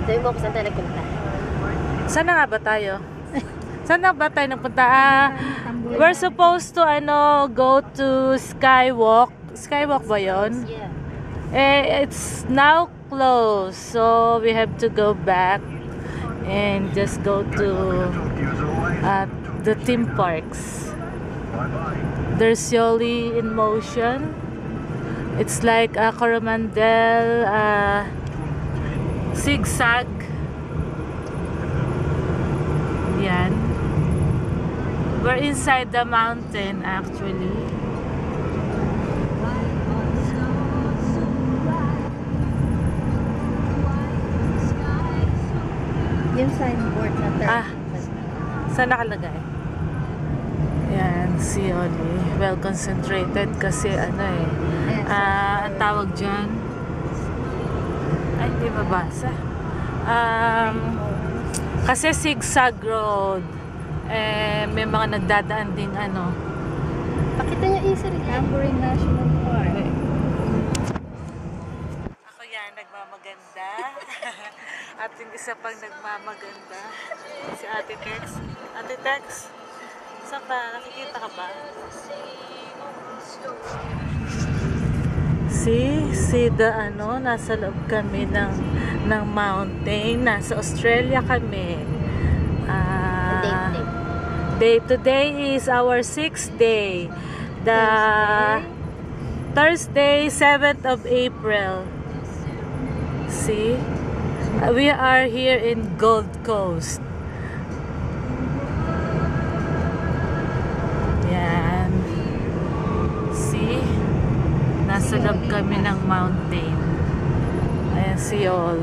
Sabi mo kung saan tayo nagpunta. Saan na nga ba tayo? Saan na ba tayo nagpunta? We're supposed to go to Skywalk. Skywalk ba yun? Yeah. It's now closed, so we have to go back and just go to the theme parks. There's Yoli in motion. It's like a Coromandel zigzag. Yan. We're inside the mountain actually. Yung signboard na third. Saan nakalagay? Yan, si Oli. Well concentrated kasi ang tawag dyan. Ay, hindi mabasa. Kasi zigzag road. May mga nagdadaan ding Pakita niya isa rin. Tambourine National Park. Ako yan, nagmamaganda. At yung isa pang nagmamaganda. Si Ate Tex. Ate Tex, saan ka? Nakikita ka ba? See the nasa loob kami ng mountain. Nasa Australia kami. Today is our 6th day. The Thursday, 7th of April. See? We are here in Gold Coast. Yan. See? Nasa loob kami ng mountain. Ayan si Yol.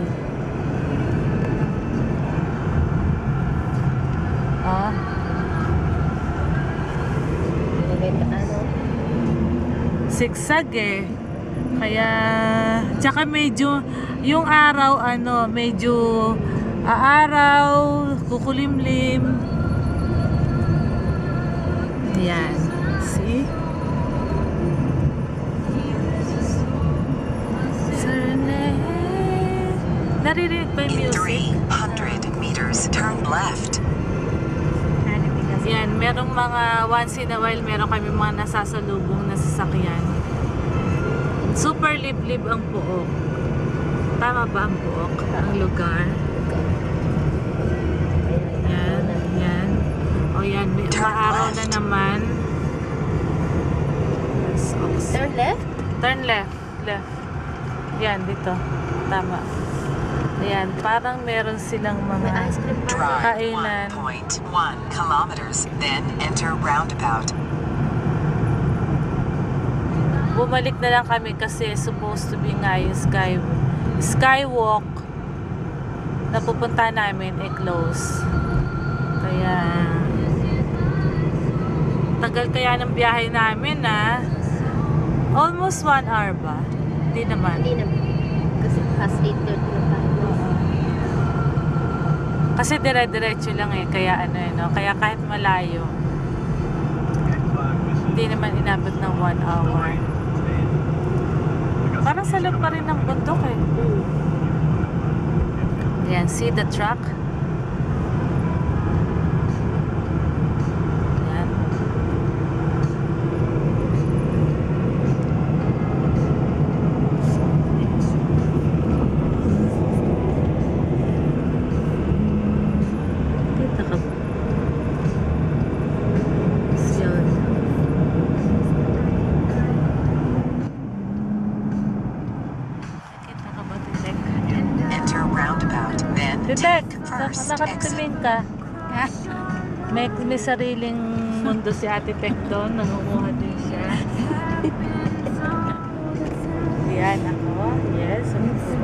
Zigzag kaya tsaka medyo yung araw medyo aaraw, kukulimlim. Yan, see? Naririnig ba yung music? 300 meters, turn left. Yan, merong mga once in a while meron kami mga nasasalubong na sasakyan. Super liblib ang Pook. Tama ba ang Pook? Ang lugar? Yan, yan. O yan, may maaraw na naman. Turn left? Turn left. Left. Yan, dito. Tama. Ayan, parang meron silang mga kainan. 1.1 kilometers, then enter roundabout. Bumalik na lang kami kasi supposed to be nga yung Skywalk na pupunta namin close. Kaya tagal kaya ng biyahe namin almost 1 hour ba? Hindi naman. Hindi naman. Kasi past 8:30 na tayo. Kasi dire-diretso lang kaya kaya kahit malayo hindi naman inabot ng 1 hour. Parang sa loob pa rin ng bundok Ayan, see the truck? Ayan. Titek, nakatimin ka. May sariling mundo si Ate Tek doon. Nangunguha din siya. Yan ako. Yes.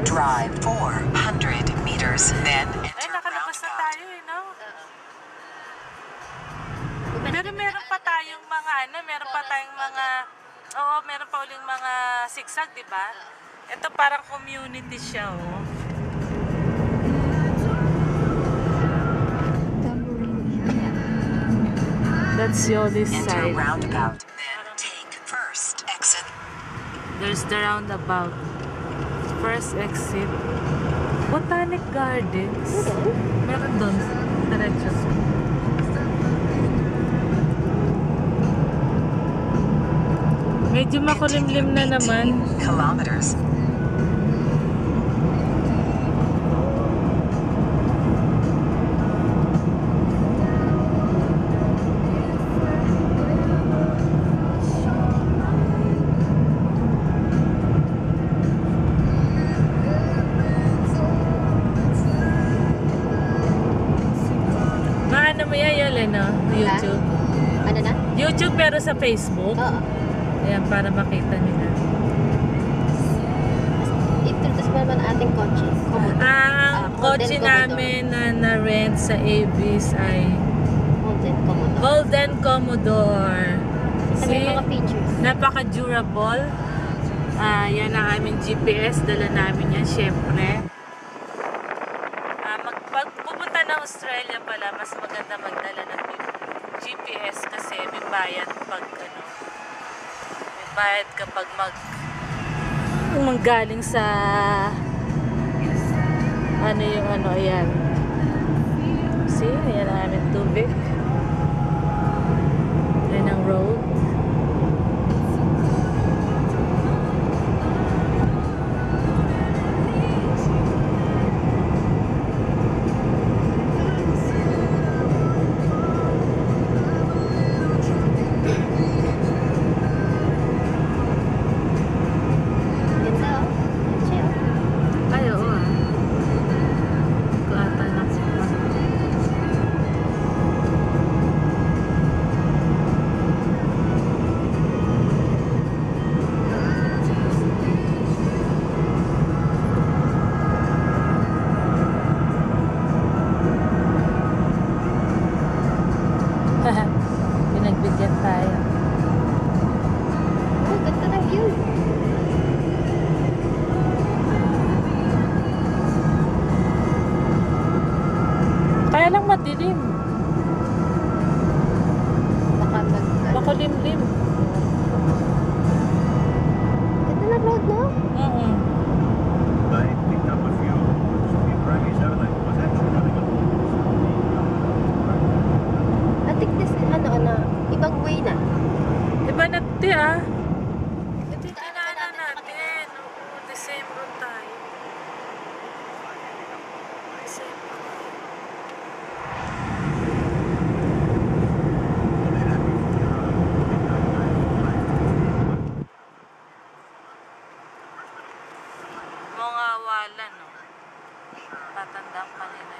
Drive 400 meters, then enter nakalabas na tayo Pero meron pa tayong mga meron pa tayong mga meron pa uling mga zigzag, di ba? Ito parang community siya, That's Yoli's side. enter roundabout, then take first exit. There's the roundabout. First exit. Botanic Gardens. Meron? Meron doon. Diretso. Medyo makulimlim na naman. 18 kilometers. Maano mo yan yun, no? YouTube. Ano na? YouTube pero sa Facebook. Oo. Ayan, para makita nila. Introduce mo naman ating kotse. Komodo. Ang kotse namin na na-rent sa Avis ay Golden Komodo. Golden Commodore. Sabi yung mga features. Napaka-durable. Yan ang aming GPS. Dala namin yan, syempre. Pag pupunta ng Australia pala, mas maganda magdala ng GPS kasi may bayad pag ano, may bayad kapag manggaling sa ano yung ano, ayan. See, ayan ang aming tubig. Ayan ang road. Ganda oh. Kotse oh. Ay, oo ah. Ito ata na po. Pinagbigyan tayo. Oh, ganda ng view. Kaya lang madilim. Baka Makulimlim. Ganda ng road, no? They picked up a few. The Brummies overlay was actually running along. I think this is ano, ibang way na. Iba na ito ah. Ito yung Daanan dinaanan natin natin. Oo, December tayo. December. Mga wala, no? Tatandaan kanina